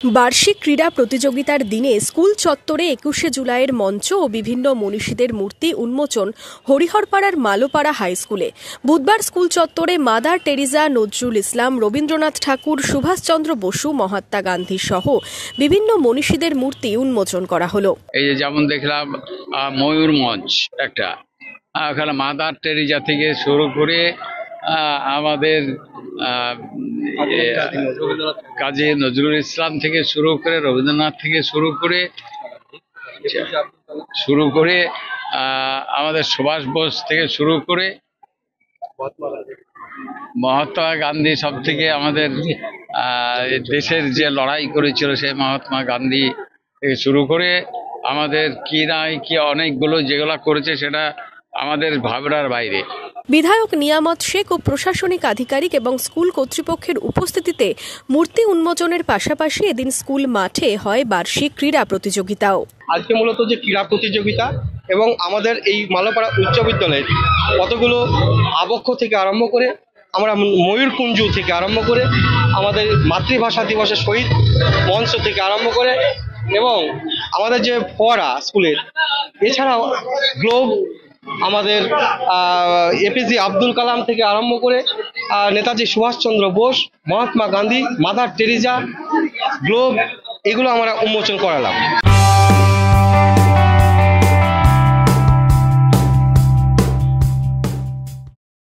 বার্ষিক ক্রীড়া প্রতিযোগিতার দিনে স্কুল চত্বরে ২১শে জুলাইয়ের মঞ্চ ও বিভিন্ন মনীষীদের মূর্তি উন্মোচন হরিহরপাড়ার মালোপাড়া হাই স্কুলে। বুধবার স্কুল চত্বরে মাদার টেরিজা, নজরুল ইসলাম, রবীন্দ্রনাথ ঠাকুর, সুভাষচন্দ্র বসু, মহাত্মা গান্ধী সহ বিভিন্ন মনীষীদের মূর্তি উন্মোচন করা হলো। এই যে যেমন দেখলাম ময়ূর মঞ্চ একটা, ওখানে মাদার টেরিজা থেকে শুরু করে আমাদের কাজী নজরুল ইসলাম থেকে শুরু করে রবীন্দ্রনাথ থেকে শুরু করে আমাদের সুভাষ বোস থেকে শুরু করে মহাত্মা গান্ধী, সব থেকে আমাদের দেশের যে লড়াই করেছিল সেই মহাত্মা গান্ধী থেকে শুরু করে আমাদের কি অনেকগুলো যেগুলো করেছে সেটা আমাদের ভাবনার বাইরে। বিধায়ক নিয়ামত শেখ ও প্রশাসনিক আধিকারিক এবং স্কুল কর্তৃপক্ষের উপস্থিতিতে মূর্তি উন্মোচনের পাশাপাশি এদিন স্কুল মাঠে হয় বার্ষিক ক্রীড়া প্রতিযোগিতাও। আজকে মূলত যে ক্রীড়া প্রতিযোগিতা এবং আমাদের এই মালোপাড়া উচ্চ বিদ্যালয়ের কতগুলো আবক্ষ থেকে আরম্ভ করে আমরা ময়ূরকুঞ্জ থেকে আরম্ভ করে আমাদের মাতৃভাষা দিবসের শহীদ মঞ্চ থেকে আরম্ভ করে এবং আমাদের যে ফোয়ারা স্কুলের, এছাড়াও গ্লোব, আমাদের এপিজে আব্দুল কালাম থেকে আরম্ভ করে Netaji Subhashchandra Bose, Mahatma Gandhi, Mother Teresa, globe, এগুলো আমরা উন্মোচন করালাম।